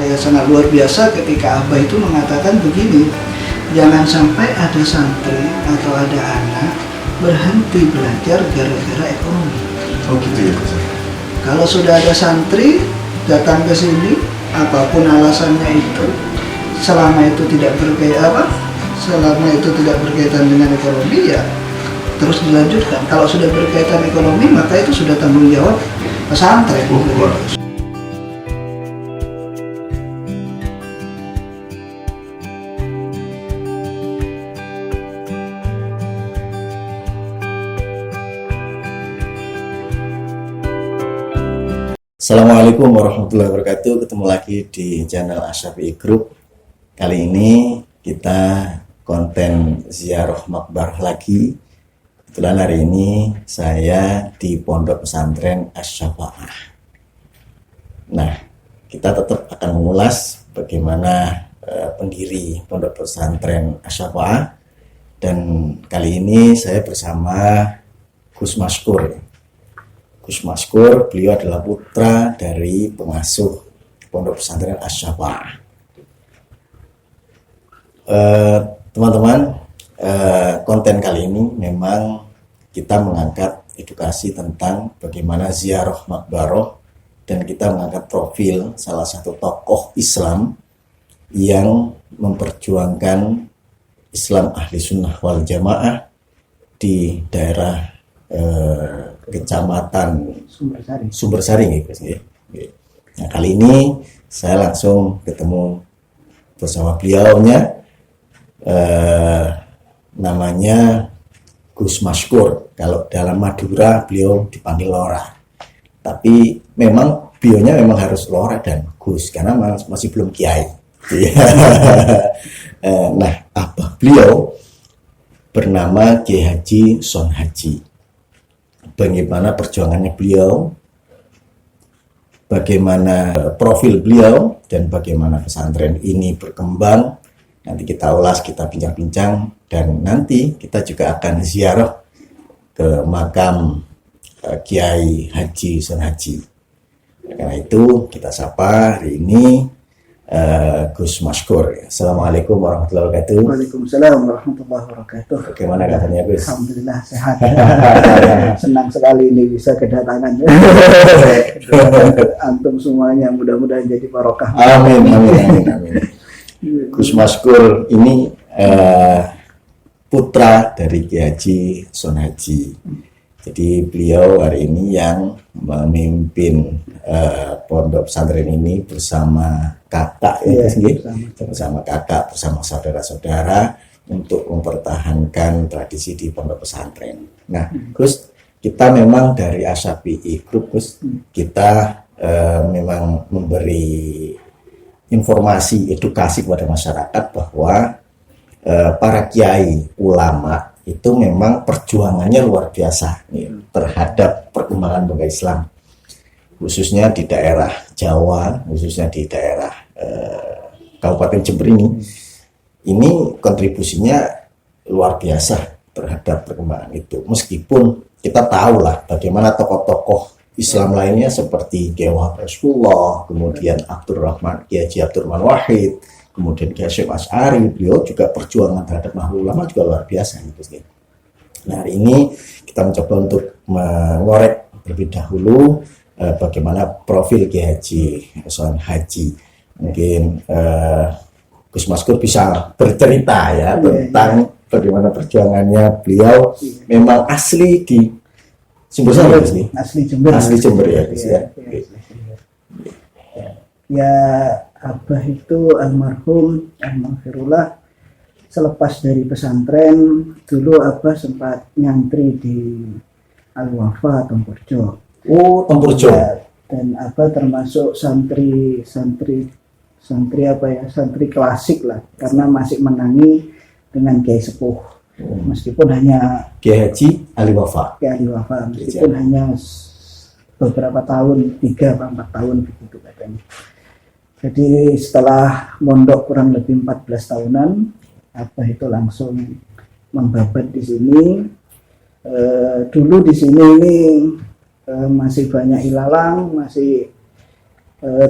saya sangat luar biasa ketika Abah itu mengatakan begini, jangan sampai ada santri atau ada anak berhenti belajar gara-gara ekonomi. Oh gitu ya. Kalau sudah ada santri datang ke sini, apapun alasannya itu, selama itu tidak berkaitan dengan ekonomi, ya terus dilanjutkan. Kalau sudah berkaitan ekonomi, maka itu sudah tanggung jawab pesantren. Assalamualaikum warahmatullahi wabarakatuh. Ketemu lagi di channel Asyafi'i Group. Kali ini kita konten ziarah makbarah lagi. Kebetulan hari ini saya di Pondok Pesantren Asy-Syafa'ah. Nah, kita tetap akan mengulas bagaimana pendiri Pondok Pesantren Asy-Syafa'ah. Dan kali ini saya bersama Gus Maskur. Gus Maskur, beliau adalah putra dari pengasuh Pondok Pesantren Asy-Syafa'ah. Teman-teman, konten kali ini memang kita mengangkat edukasi tentang bagaimana ziarah makbarah, dan kita mengangkat profil salah satu tokoh Islam yang memperjuangkan Islam ahli sunnah wal jamaah di daerah Kecamatan Sumbersari ya. Nah, kali ini saya langsung ketemu bersama beliaunya, namanya Gus Maskur. Kalau dalam Madura beliau dipanggil Lora, tapi memang bionya memang harus Lora dan Gus karena masih belum kiai. Nah, abah beliau bernama Kiai Haji Son Haji. Bagaimana perjuangannya beliau, bagaimana profil beliau, dan bagaimana pesantren ini berkembang. Nanti kita ulas, kita bincang-bincang, dan nanti kita juga akan ziarah ke makam Kiai Haji Son Haji. Karena itu kita sapa hari ini Gus Maskur. Assalamualaikum warahmatullahi wabarakatuh. Waalaikumsalam warahmatullahi wabarakatuh. Bagaimana katanya Gus? Alhamdulillah sehat. Senang sekali ini bisa kedatangan. Antum semuanya mudah-mudahan jadi barokah. Amin, amin, amin, amin. Gus Maskur ini putra dari Kiai Haji Son Haji. Jadi beliau hari ini yang memimpin pondok pesantren ini bersama kakak, bersama kakak, bersama saudara-saudara untuk mempertahankan tradisi di pondok pesantren. Nah, Gus, kita memang dari Asyafi'i Group, Gus, kita memang memberi informasi, edukasi kepada masyarakat bahwa para kiai, ulama itu memang perjuangannya luar biasa terhadap perkembangan bangsa Islam, khususnya di daerah Jawa, khususnya di daerah Kabupaten Jember ini. Ini kontribusinya luar biasa terhadap perkembangan itu. Meskipun kita tahu lah bagaimana tokoh-tokoh Islam lainnya seperti Kiai Wahab Rasulullah, kemudian Kiai Haji Abdurrahman Wahid, kemudian Kiai Syekh Asy'ari, beliau juga perjuangan terhadap nahdlatul ulama juga luar biasa gitu. Nah, hari ini kita mencoba untuk mengorek terlebih dahulu bagaimana profil Kiai Haji Son Haji. Mungkin Gus Maskur bisa bercerita ya tentang bagaimana perjuangannya beliau. Memang asli di Sumbersari, asli Jember. Asli Jember ya, Gus ya. Ya, Abah itu almarhum Almarhumullah selepas dari pesantren dulu Abah sempat nyantri di Al-Wafa Tempurjo. Oh, Tempurjo. Ya, dan Abah termasuk santri klasik lah, karena masih menangi dengan Kiai Sepuh. Meskipun hanya Kiai Haji Ali Wafa. Kiai Ali Wafa, meskipun hanya beberapa tahun, 3 atau 4 tahun begitu katanya. Jadi setelah mondok kurang lebih 14 tahunan, Abah itu langsung membabat di sini. Dulu di sini ini masih banyak ilalang, masih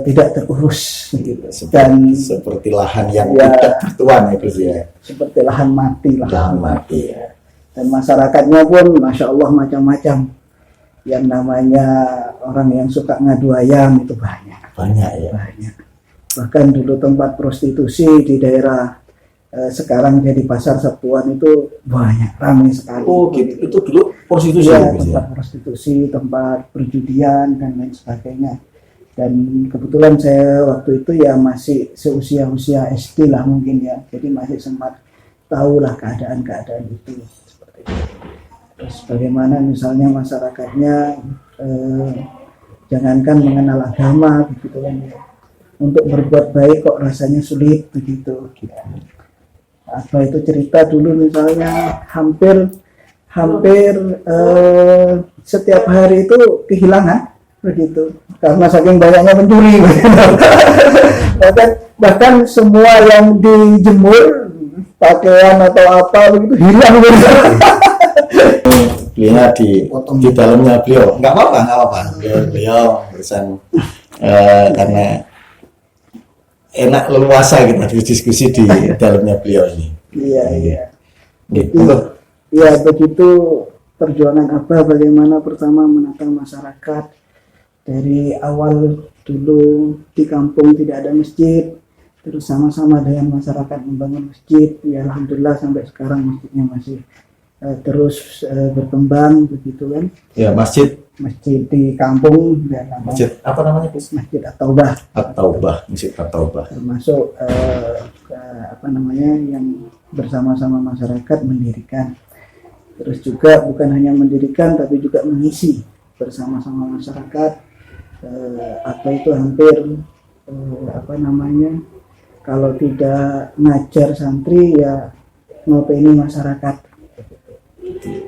tidak terurus gitu. Dan seperti lahan yang ya, tidak bertuan ya Gus ya. Seperti lahan mati, lahan mati. Ya. Dan masyarakatnya pun masya Allah macam-macam. Yang namanya orang yang suka ngadu ayam itu banyak ya. Banyak. Bahkan dulu tempat prostitusi di daerah sekarang jadi pasar Sabtuan itu banyak, ramai sekali. Oh gitu, itu dulu prostitusi ya, tempat prostitusi, tempat perjudian dan lain sebagainya. Dan kebetulan saya waktu itu ya masih seusia SD lah mungkin ya, jadi masih sempat tahu lah keadaan-keadaan itu seperti itu. Terus bagaimana misalnya masyarakatnya jangankan mengenal agama begitu kan ya, untuk berbuat baik kok rasanya sulit begitu. Apa itu cerita dulu misalnya hampir setiap hari itu kehilangan begitu karena saking banyaknya pencuri. bahkan semua yang dijemur pakaian atau apa begitu hilang begitu. Beliau di dalamnya beliau nggak apa-apa beliau berusaha karena enak leluasa kita diskusi di dalamnya beliau ini. Iya. Gitu. Ya begitu perjuangan Abah bagaimana pertama menata masyarakat. Dari awal dulu di kampung tidak ada masjid, terus sama-sama dengan masyarakat membangun masjid. Ya alhamdulillah sampai sekarang masjidnya masih terus berkembang begitu kan. Ya masjid di kampung dan masjid apa namanya Gus? Masjid At-Taubah. Masjid At-Taubah. Termasuk yang bersama-sama masyarakat mendirikan. Terus juga bukan hanya mendirikan tapi juga mengisi bersama-sama masyarakat. Itu hampir kalau tidak ngajar santri ya ngopeni masyarakat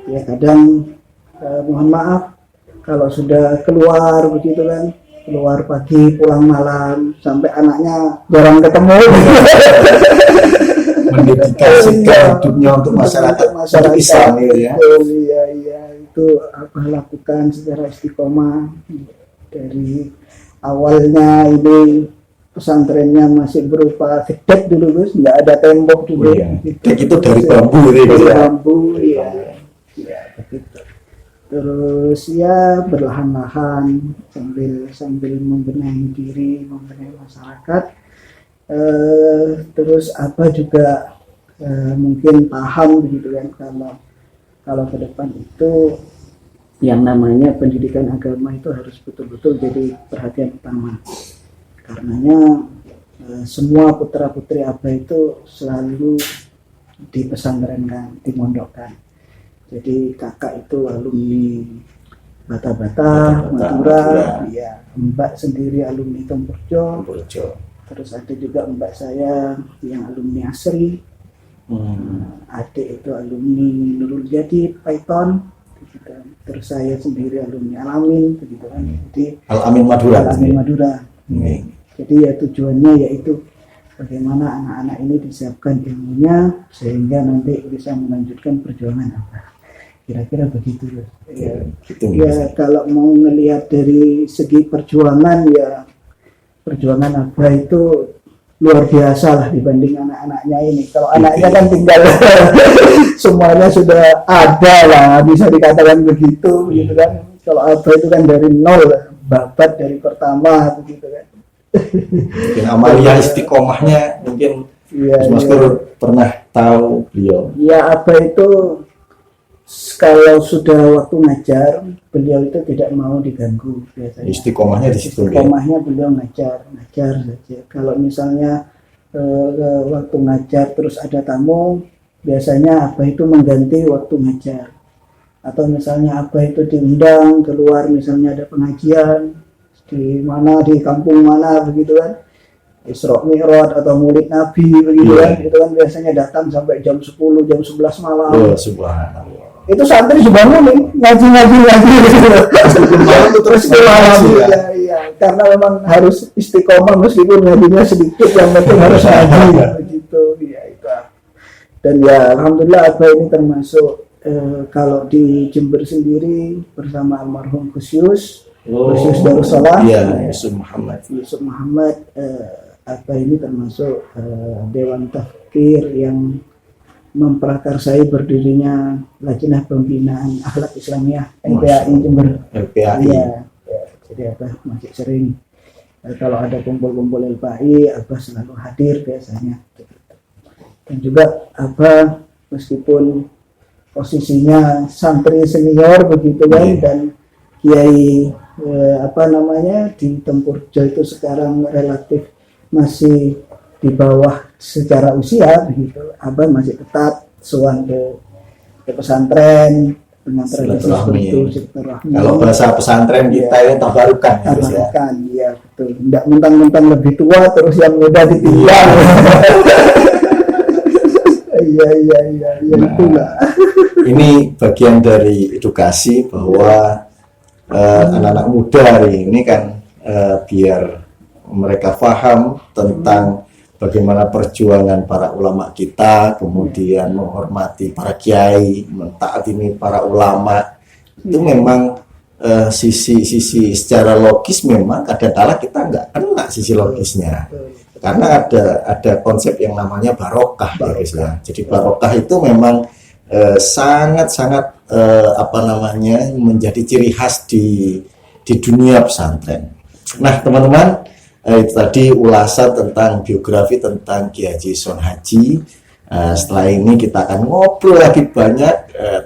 ya kadang mohon maaf kalau sudah keluar begitu kan, keluar pagi pulang malam sampai anaknya jarang ketemu. Mendedikasikan hidupnya untuk masyarakat Islam ya. Iya itu apa lakukan secara istiqomah. Dari awalnya ini pesantrennya masih berupa gedek dulu Gus, nggak ada tembok dulu. Itu dari bambu ya begitu. Terus ya berlahan-lahan sambil membenahi diri, membenahi masyarakat. Terus apa juga mungkin paham begitu kan kalau ke depan itu yang namanya pendidikan agama itu harus betul-betul jadi perhatian utama. Karenanya semua putra-putri Abah itu selalu dipesantrenkan, dimondokkan. Jadi kakak itu alumni Bata-Bata, Madura, ya, Mbak sendiri alumni Tempurjo. Terus ada juga Mbak saya yang alumni Asri. Adik itu alumni Nurul Jadid, Python. Terus saya sendiri alumni Al-Amin begitu kan. Jadi Al-Amin Madura. Jadi ya tujuannya yaitu bagaimana anak-anak ini disiapkan ilmunya sehingga nanti bisa melanjutkan perjuangan apa. Kira-kira begitu ya. Ya kalau mau ngelihat dari segi perjuangan ya perjuangan Abah itu luar biasa lah dibanding anak-anaknya ini. Kalau anaknya kan tinggal semuanya sudah ada lah, bisa dikatakan begitu gitu kan. Kalau Abah itu kan dari nol, babat dari pertama begitu kan. Mungkin amalia istiqomahnya mungkin Mas Maskur pernah tahu beliau. Ya Abah itu kalau sudah waktu ngajar beliau itu tidak mau diganggu biasanya. Istiqomahnya di situ. Istiqomahnya beliau ngajar saja. Kalau misalnya waktu ngajar terus ada tamu, biasanya Abah itu mengganti waktu ngajar. Atau misalnya Abah itu diundang keluar, misalnya ada pengajian di mana, di kampung mana begitu kan, Isra Mi'raj atau Maulid Nabi begitu kan, itu kan biasanya datang sampai jam 10, jam 11 malam. Oh, subhanallah. Itu santri dibangunin ngaji gitu. Terus malam ya, karena memang harus istiqomah meskipun ngajinya sedikit, yang penting harus ngaji begitu ya itu. Dan ya alhamdulillah Abah ini termasuk kalau di Jember sendiri bersama almarhum Gus Yus Yusuf Darussalam, Iya, Yusuf Muhammad. Yusuf Muhammad ini termasuk Dewan Tafkir yang memprakarsai berdirinya Lajnah Pembinaan Akhlak Islamiyah LPAI Jember. LPAI. Ya, jadi masih sering kalau ada kumpul-kumpul LPAI selalu hadir biasanya. Dan juga meskipun posisinya santri senior begitu kan, dan Kiai di Tempurjo itu sekarang relatif masih di bawah secara usia begitu, masih tetap sowan ke pesantren dengan tradisi seperti itu, silaturahmi. Kalau bahasa pesantren kita ya tabarukan ya. Tabarukan, iya betul. Tidak mentang-mentang lebih tua terus yang muda ditinggal. Iya itulah. Ini bagian dari edukasi bahwa anak-anak muda hari ini kan biar mereka paham tentang bagaimana perjuangan para ulama kita, kemudian menghormati para kiai, mentaati para ulama. Itu memang sisi secara logis memang kadang-kala kita nggak kena sisi logisnya. Karena ada konsep yang namanya barokah. Ya. Jadi barokah itu memang sangat-sangat menjadi ciri khas di dunia pesantren. Nah, teman-teman, itu tadi ulasan tentang biografi tentang Kiai Haji Son Haji. Setelah ini kita akan ngobrol lagi banyak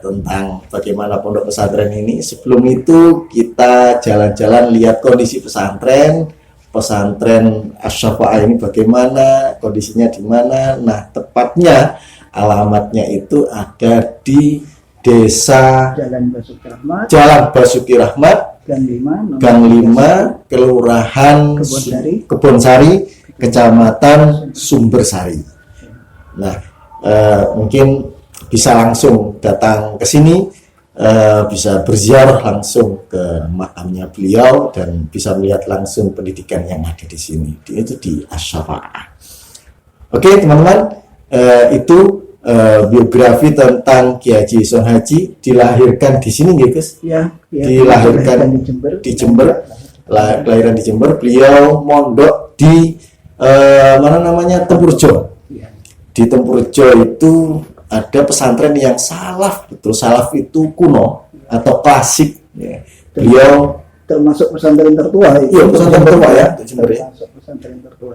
tentang bagaimana pondok pesantren ini. Sebelum itu kita jalan-jalan lihat kondisi pesantren Asy-Syafa'ah ini bagaimana, kondisinya di mana. Nah, tepatnya alamatnya itu ada di Desa Jalan Basuki Rahmat, Gang 5, Kelurahan Kebonsari, Kecamatan Sumbersari. Nah, mungkin bisa langsung datang ke sini, bisa berziarah langsung ke makamnya beliau dan bisa melihat langsung pendidikan yang ada di sini. Itu di Asy-Syafa'ah. Oke, teman-teman, itu biografi tentang Kiai Haji Son Haji. Dilahirkan di sini, Gus? Ya, dilahirkan di Jember. Kelahiran di Jember. Beliau mondok di Tempurjo. Ya. Di Tempurjo itu ada pesantren yang salaf, betul. Salaf itu kuno atau klasik. Ya. Beliau termasuk pesantren tertua. Iya, pesantren tertua ya, Jember ya.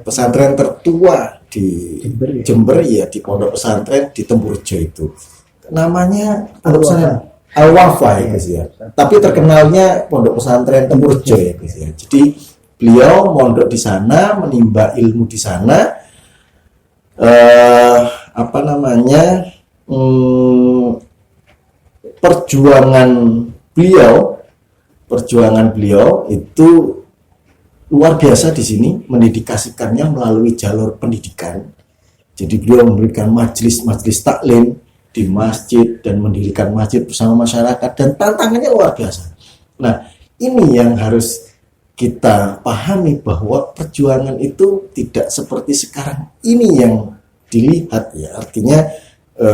Pesantren tertua di Jember ya, di pondok pesantren di Tempurjo itu. Namanya pondok pesantren Al-Wafa ya, guys ya. Tapi terkenalnya pondok pesantren Tempurjo ya, guys ya. Jadi beliau mondok di sana, menimba ilmu di sana. Perjuangan beliau itu luar biasa di sini, mendedikasikannya melalui jalur pendidikan. Jadi beliau memberikan majelis taklim di masjid dan mendirikan masjid bersama masyarakat, dan tantangannya luar biasa. Nah, ini yang harus kita pahami, bahwa perjuangan itu tidak seperti sekarang ini yang dilihat ya. Artinya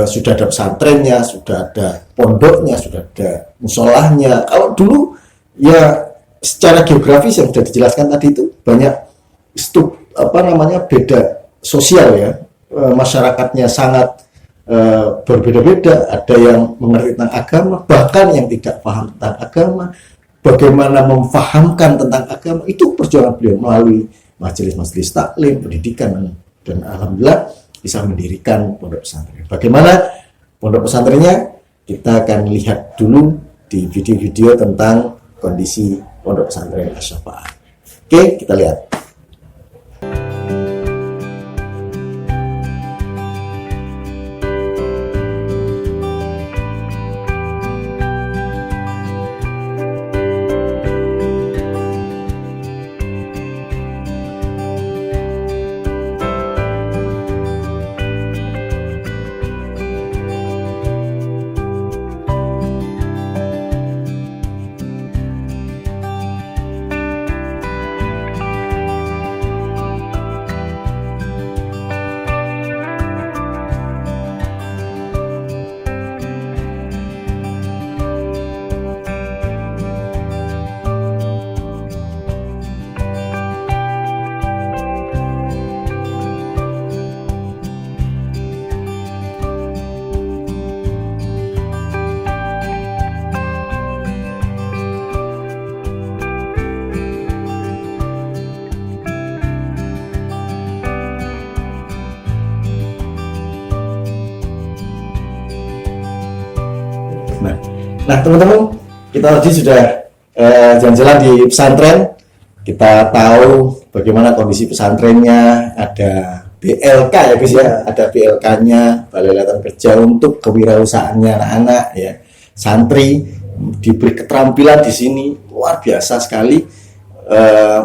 sudah ada pesantrennya, sudah ada pondoknya, sudah ada musolahnya. Kalau dulu ya secara geografis yang sudah dijelaskan tadi itu banyak beda sosial ya. Masyarakatnya sangat berbeda-beda, ada yang mengerti tentang agama, bahkan yang tidak paham tentang agama. Bagaimana memfahamkan tentang agama, itu perjuangan beliau melalui majelis-majelis taklim, pendidikan, dan alhamdulillah bisa mendirikan pondok pesantren. Bagaimana pondok pesantrennya? Kita akan lihat dulu di video-video tentang kondisi pondok pesantren Asy-Syafa'ah. Oke, kita lihat. Nah teman-teman, kita tadi sudah jalan-jalan di pesantren. Kita tahu bagaimana kondisi pesantrennya, ada BLK ya guys ya, ada BLK-nya, Balai Latihan Kerja untuk kewirausahaannya anak-anak ya, santri diberi keterampilan di sini luar biasa sekali.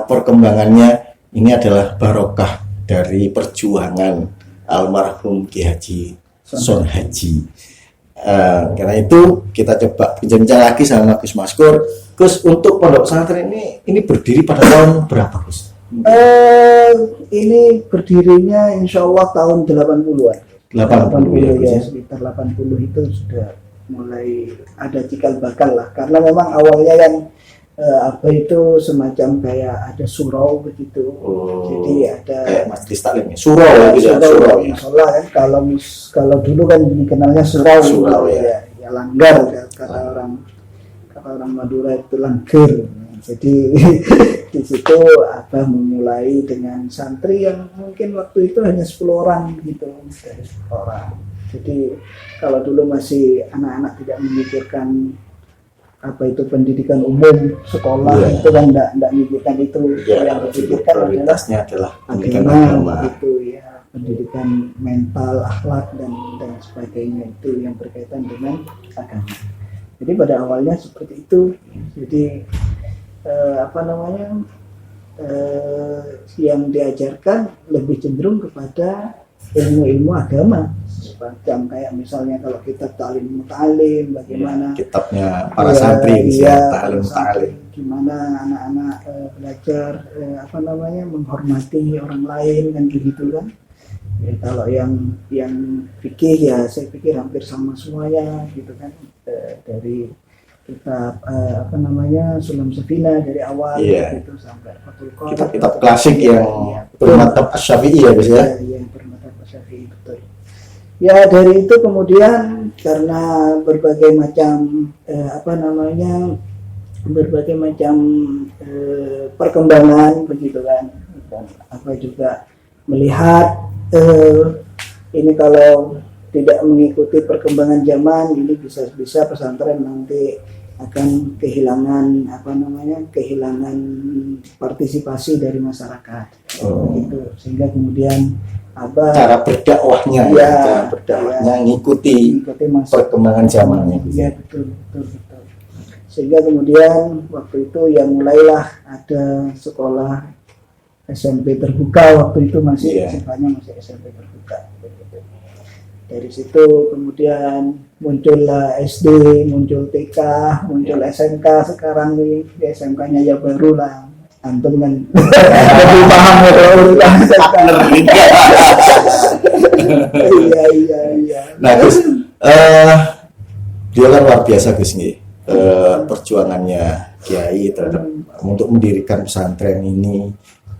Perkembangannya ini adalah barokah dari perjuangan almarhum Ki Haji Son Haji. Karena itu kita coba bincang lagi sama Gus Maskur. Gus, untuk pondok pesantren ini berdiri pada tahun berapa, Gus? Ini berdirinya insya Allah tahun 80-an. 80 ya, sekitar 80 itu sudah mulai ada cikal bakal lah. Karena memang awalnya yang semacam kayak ada surau begitu. Jadi ada kayak majelis taklim ya. Surau ya. Musola kan, kalau dulu kan dikenalnya surau ya langgar kata orang Madura itu langgar. Jadi di situ Abah memulai dengan santri yang mungkin waktu itu hanya 10 orang gitu, dari 10 orang. Jadi kalau dulu masih anak-anak tidak memikirkan itu pendidikan umum sekolah, itu kan enggak memikirkan itu. Yang dipikirkan prioritasnya adalah pendidikan agama itu ya, pendidikan mental, akhlak dan sebagainya, itu yang berkaitan dengan agama. Jadi pada awalnya seperti itu. Jadi yang diajarkan lebih cenderung kepada ilmu-ilmu agama, semacam kayak misalnya kalau kitab ta'lim bagaimana kitabnya para santri ta'lim gimana anak-anak belajar menghormati orang lain kan gitu kan. Ya, kalau yang fikih ya saya pikir hampir sama semuanya gitu kan, dari kitab Sulam Safina dari awal gitu sampai Fathul Qorib, kitab klasik yang bermadhab Asy-Syafi'i ya guys ya. Iya, bermadhab Asy-Syafi'i betul. Ya dari itu kemudian karena berbagai macam perkembangan begitu kan, dan juga melihat ini kalau tidak mengikuti perkembangan zaman ini bisa pesantren nanti akan kehilangan partisipasi dari masyarakat. Gitu. Sehingga kemudian cara berdakwahnya ngikuti perkembangan zamannya. Iya betul. Sehingga kemudian waktu itu yang mulailah ada sekolah SMP terbuka, waktu itu masih sifatnya masih SMP terbuka. Dari situ kemudian muncullah SD, muncul TK, muncul SMK. Sekarang nih SMK-nya ya baru lah. Antum kan lebih paham urutan SMK. Iya. Nah Gus, dia kan luar biasa Gus nih, perjuangannya Kiai terhadap untuk mendirikan pesantren ini.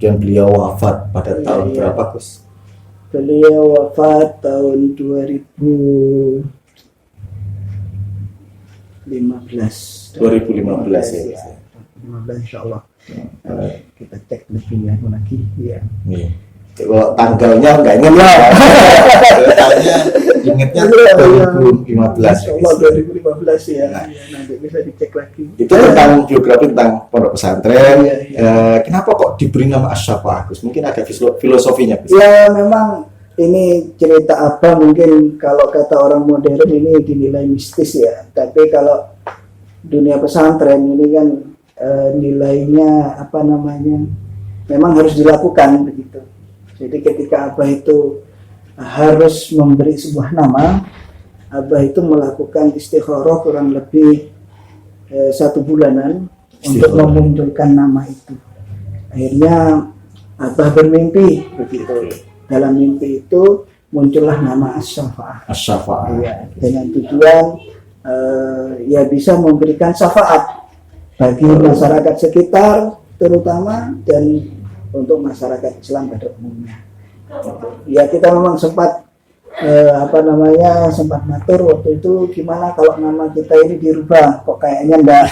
Dan beliau wafat pada tahun berapa Gus? Beliau wafat tahun 2015 ya. 2015 insyaallah. Kita cek lebih lagi ya. Kalau tanggalnya enggak ingat lah. Tanggalnya ingatnya 2015. Insyaallah 2015 ya. Nanti bisa dicek lagi. Itu tentang biografi tentang pondok pesantren. Kenapa kok diberi nama Asy-Syafa'ah Gus? Mungkin ada filosofinya Gus. Ya memang ini cerita apa, mungkin kalau kata orang modern ini dinilai mistis ya. Tapi kalau dunia pesantren ini kan nilainya memang harus dilakukan begitu. Jadi ketika Abah itu harus memberi sebuah nama, Abah itu melakukan istikharah kurang lebih 1 bulanan untuk memunculkan nama itu. Akhirnya Abah bermimpi begitu. Dalam mimpi itu muncullah nama Asy-Syafa'ah. Ya, dengan tujuan bisa memberikan syafaat bagi masyarakat sekitar terutama dan untuk masyarakat Islam pada umumnya. Ya kita memang sempat sempat ngatur waktu itu gimana kalau nama kita ini dirubah, kok kayaknya enggak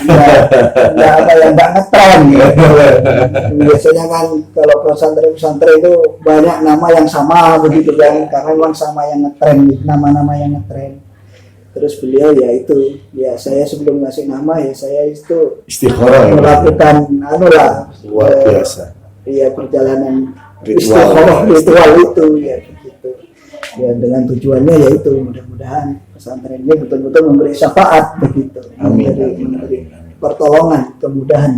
ngetren gitu. Biasanya kan kalau pesantren itu banyak nama yang sama begitu kan, karena memang sama yang ngetren, nama-nama yang ngetren. Terus beliau ya itu, ya saya sebelum ngasih nama ya saya itu Istikharah ya, melakukan luar biasa. Iya, perjalanan Ritual. ritual itu ya begitu. Ya dengan tujuannya yaitu mudah-mudahan pesantren ini betul-betul memberi syafaat begitu. Amin, Memberi amin, amin, amin. pertolongan, kemudahan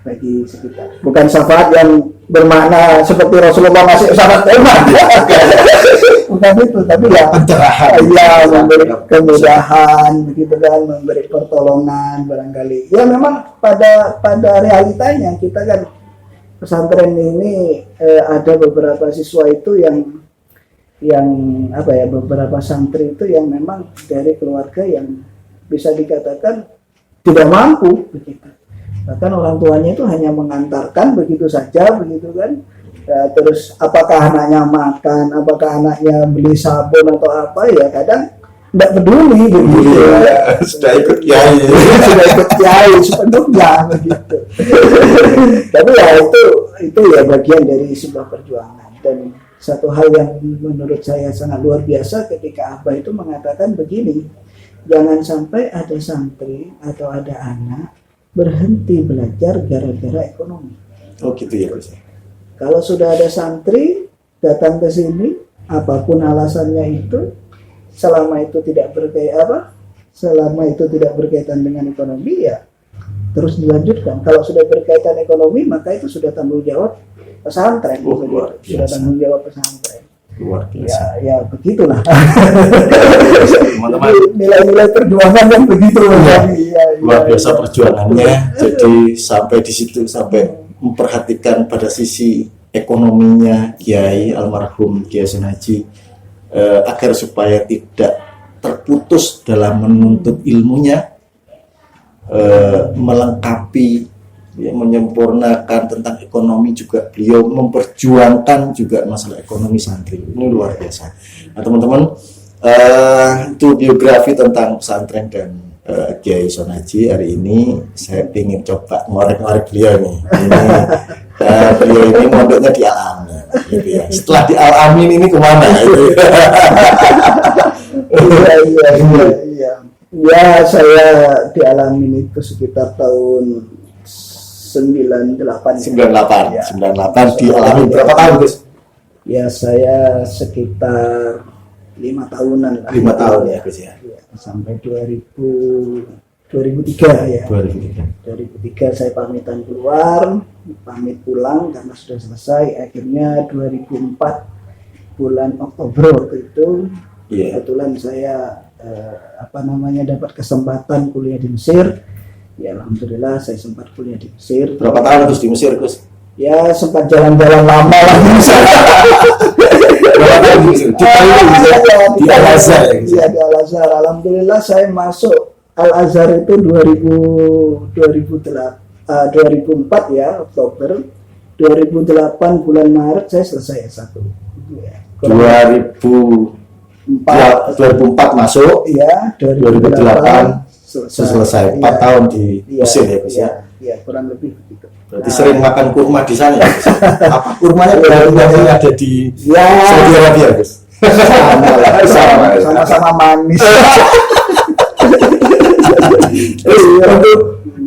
bagi sekitar. Bukan syafaat yang bermakna seperti Rasulullah ngasih syafaat enak. Bukan itu, tapi ya Pencerahan. ya memberi kemudahan begitu kan, memberi pertolongan barangkali. Ya memang pada realitanya kita kan pesantren ini ada beberapa siswa itu yang apa ya, beberapa santri itu yang memang dari keluarga yang bisa dikatakan tidak mampu begitu. Bahkan orang tuanya itu hanya mengantarkan begitu saja begitu kan. Ya, terus apakah anaknya makan, apakah anaknya beli sabun atau apa ya kadang tidak peduli begitu. Sudah ikut kiai. Sudah ikut kiai sepenuhnya begitu. Tapi ya itu ya bagian dari sebuah perjuangan. Dan satu hal yang menurut saya sangat luar biasa ketika Abah itu mengatakan begini, jangan sampai ada santri atau ada anak berhenti belajar gara-gara ekonomi. Oh gitu ya Gus. Kalau sudah ada santri datang ke sini, apapun alasannya itu, selama itu tidak berkaitan dengan ekonomi ya terus dilanjutkan. Kalau sudah berkaitan ekonomi maka itu sudah tanggung jawab pesantren. Luar biasa. Sudah tanggung jawab pesantren. Luar biasa. Ya begitulah. Teman-teman, Nilai-nilai perjuangan yang begitu. luar biasa perjuangannya. Jadi sampai di situ, sampai memperhatikan pada sisi ekonominya Kiai almarhum Kiai Hasan Haji, agar supaya tidak terputus dalam menuntut ilmunya, melengkapi, ya, menyempurnakan tentang ekonomi juga. Beliau memperjuangkan juga masalah ekonomi santri. Ini luar biasa. Nah teman-teman, itu biografi tentang pesantren dan Kiai Hasan Haji. Hari ini saya ingin coba ngorek-ngorek beliau nih. Beliau ini mondoknya di Al-Amin, gitu ya. Setelah di Al-Amin ini kemana? Gitu. Iya. Ya saya di Al-Amin itu sekitar tahun 98. 98 Ya. 98 di Al-Amin. Berapa tahun Gus? Ya saya sekitar 5 tahunan lah. 5 tahun ya Gus ya. Ya, sampai 2003 ya. 2003. 2003 saya pamitan keluar, pamit pulang karena sudah selesai. Akhirnya 2004 bulan Oktober waktu itu, Iya. kebetulan saya dapat kesempatan kuliah di Mesir. Ya alhamdulillah saya sempat kuliah di Mesir. Berapa tahun Gus di Mesir Gus? Ya sempat jalan-jalan lama lah di Mesir. Berapa tahun di Mesir? Di Al-Azhar ya Gus? Iya di Al-Azhar. Alhamdulillah saya masuk Al-Azhar itu 2004 ya, Oktober. 2008 bulan Maret saya selesai S1. Ya, 2004 masuk, iya, 2008 selesai. 4 tahun di Iya, Mesir ya Gus ya. Iya, kurang lebih begitu. Berarti sering makan kurma di sana ya Gus? Apa kurmanya yang ada di Ya, Saudi Arabia Gus? sama-sama manis.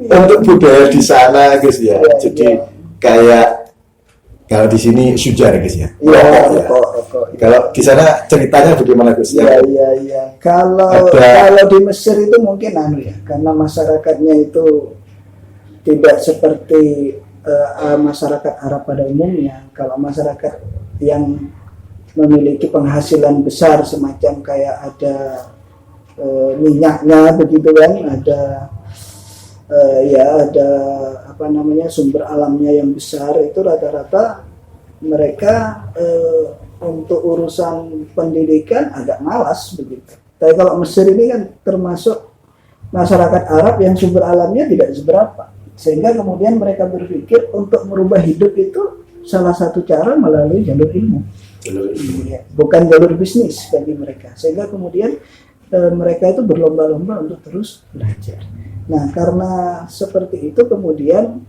Untuk budaya di sana Gus ya. Iya, Jadi iya. kayak kalau di sini sujar Gus ya. Iya, Rokok ya. rokok. Kalau di sana ceritanya bagaimana Gus ya? Iya. Kalau di Mesir itu mungkin karena masyarakatnya itu tidak seperti masyarakat Arab pada umumnya. Kalau masyarakat yang memiliki penghasilan besar semacam kayak ada minyaknya begitu kan, ada sumber alamnya yang besar, itu rata-rata mereka untuk urusan pendidikan agak malas begitu. Tapi kalau Mesir ini kan termasuk masyarakat Arab yang sumber alamnya tidak seberapa, sehingga kemudian mereka berpikir untuk merubah hidup itu salah satu cara melalui jalur ilmu. Bukan jalur bisnis bagi mereka, sehingga kemudian mereka itu berlomba-lomba untuk terus belajar. Nah karena seperti itu kemudian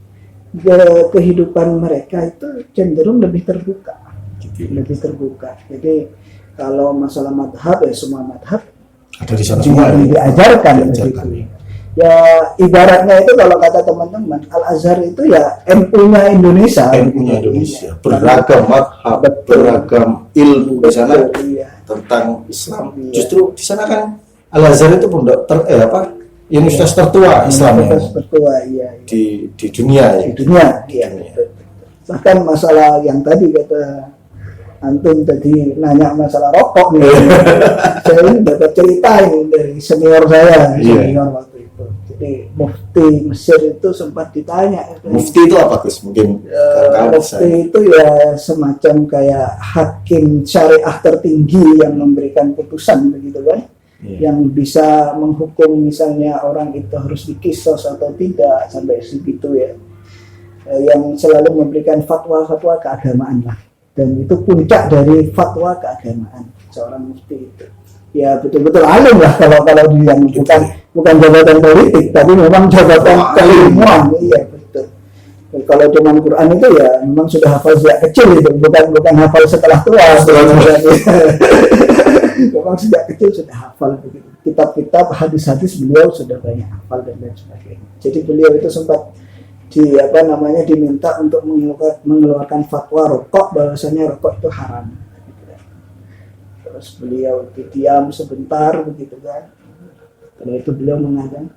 kehidupan mereka itu cenderung lebih terbuka. Jadi kalau masalah madhab ya semua madhab Ada di sana semua diajarkan diajarkan. begitu. Ya ibaratnya itu kalau kata teman-teman, Al-Azhar itu ya MU-nya Indonesia. MU-nya Indonesia, beragam madhab, beragam ilmu di sana tentang Islam. Justru di sana kan Al-Azhar itu pondok universitas tertua Islam di dunia ya. Di dunia, iya. Bahkan masalah yang tadi kata antum tadi nanya masalah rokok nih, saya ini dapat cerita ini dari senior saya, senior waktu itu. Jadi mufti Mesir itu sempat ditanya. Mufti itu apa Gus? Mungkin mufti itu ya semacam kayak hakim syariah tertinggi yang memberikan putusan begitu kan, yang bisa menghukum misalnya orang itu harus dikisos atau tidak sampai segitu ya, yang selalu memberikan fatwa-fatwa keagamaan lah. Dan itu puncak dari fatwa keagamaan seorang mufti itu. Ya betul-betul alim lah kalau dia bukan jabatan politik, tapi memang jabatan keilmuan. Iya betul. Kalau dengan Quran itu ya memang sudah hafal sejak kecil itu, bukan hafal setelah tua. Memang sejak kecil sudah hafal begitu. Kitab-kitab hadis-hadis beliau sudah banyak hafal dan lain sebagainya. Jadi beliau itu sempat diminta untuk mengeluarkan fatwa rokok, bahwasanya rokok itu haram. Terus beliau diam sebentar begitu kan. Setelah itu beliau mengatakan,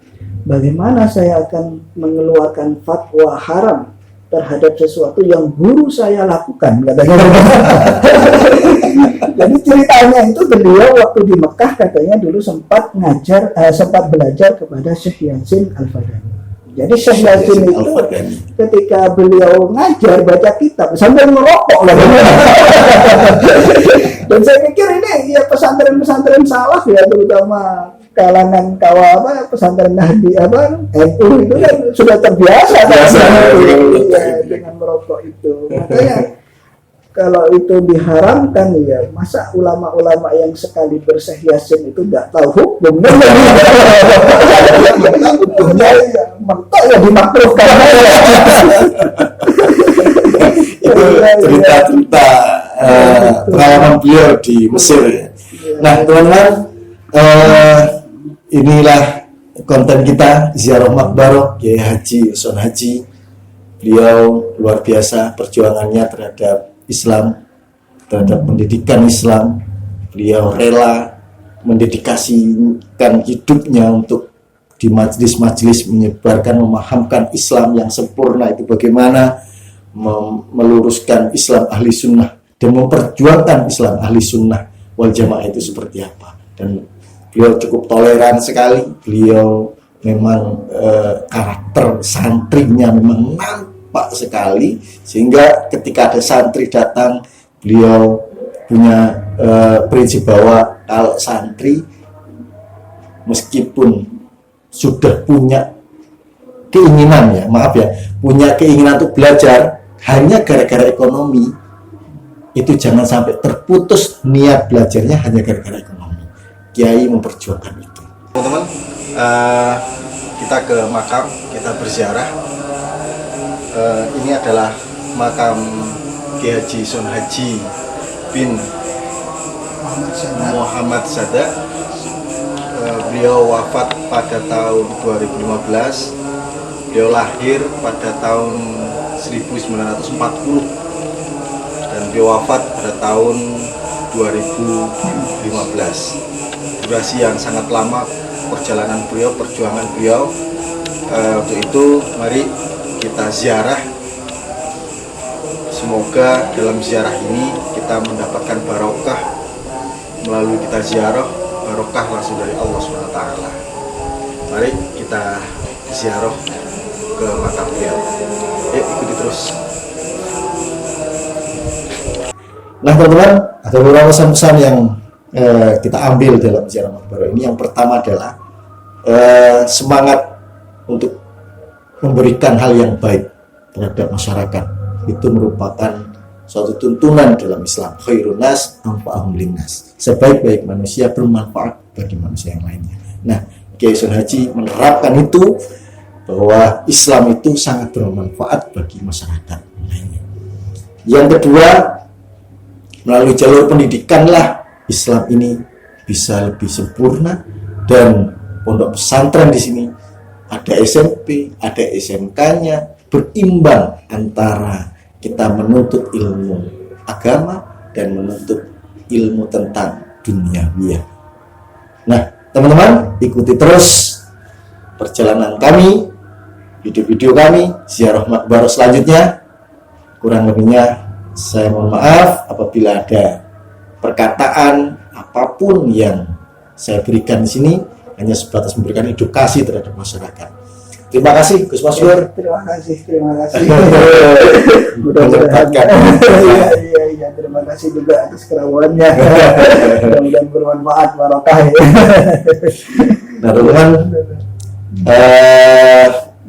bagaimana saya akan mengeluarkan fatwa haram terhadap sesuatu yang guru saya lakukan, katanya. Jadi ceritanya itu beliau waktu di Mekah katanya dulu sempat belajar kepada Syekh Yasin Al-Fadani. Jadi Syekh Yasin itu ketika beliau ngajar baca kitab sambil merokok lah. Dan saya pikir ini ya pesantren-pesantren salaf ya, terutama kalangan pesantren Nahdi NU itu kan sudah terbiasa dengan merokok itu. Makanya kalau itu diharamkan ya, masa ulama-ulama yang sekali Syekh Yasin itu tidak tahu hukumnya? Mentok ya dimakruhkan. Itu cerita-cerita pengalaman beliau di Mesir ya. Nah teman-teman, inilah konten kita ziarah makbarah Kiai Haji Usman Haji. Beliau luar biasa perjuangannya terhadap Islam, terhadap pendidikan Islam. Beliau rela mendedikasikan hidupnya untuk di majelis-majelis menyebarkan, memahamkan Islam yang sempurna itu bagaimana, meluruskan Islam ahli sunnah dan memperjuangkan Islam ahli sunnah wal jamaah itu seperti apa. Dan beliau cukup toleran sekali. Beliau memang karakter santrinya memang nampak sekali, sehingga ketika ada santri datang, beliau punya prinsip bahwa kalau santri meskipun sudah punya keinginan punya keinginan untuk belajar, hanya gara-gara ekonomi, itu jangan sampai terputus niat belajarnya hanya gara-gara ekonomi. Kiai memperjuangkan itu. Teman-teman, kita ke makam, kita berziarah. Ini adalah makam Kiai Haji Usman Haji bin Muhammad Sada. Beliau wafat pada tahun 2015. Beliau lahir pada tahun 1940 dan beliau wafat pada tahun 2015. Durasi yang sangat lama perjalanan beliau, perjuangan beliau. Untuk itu mari kita ziarah. Semoga dalam ziarah ini kita mendapatkan barokah. Melalui kita ziarah, barokah langsung dari Allah SWT. Mari kita ziarah ke makam beliau. Ikuti terus. Nah teman-teman, ada beberapa pesan-pesan yang kita ambil dalam ziarah makbarah ini. Yang pertama adalah semangat untuk memberikan hal yang baik terhadap masyarakat. Itu merupakan suatu tuntunan dalam Islam. Khairun nas anfa'uhum linnas. Sebaik-baik manusia bermanfaat bagi manusia yang lainnya. Nah, Kiai Usman Haji menerapkan itu, bahwa Islam itu sangat bermanfaat bagi masyarakat lainnya. Yang kedua, melalui jalur pendidikanlah Islam ini bisa lebih sempurna, dan pondok pesantren di sini ada SMP, ada SMK-nya, berimbang antara kita menuntut ilmu agama dan menuntut ilmu tentang duniawiya. Nah, teman-teman, ikuti terus perjalanan kami, video-video kami, ziarah makbarah selanjutnya. Kurang lebihnya saya mohon maaf apabila ada perkataan apapun yang saya berikan di sini hanya sebatas memberikan edukasi terhadap masyarakat. Terima kasih Gus Masyur. Terima kasih. Mudah-mudahan. Iya, terima kasih juga atas kerawannya. Mudah-mudahan bermanfaat, barokah. Nah, teman-teman,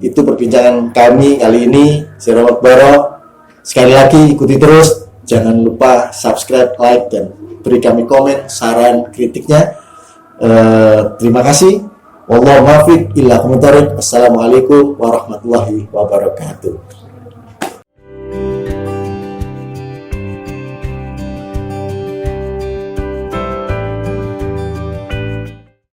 itu perbincangan kami kali ini, Ziarah Makbarah. Sekali lagi ikuti terus, jangan lupa subscribe, like, dan beri kami komen, saran, kritiknya. Terima kasih. Wallahu muwaffiq ila aqwamit thoriq. Assalamualaikum warahmatullahi wabarakatuh.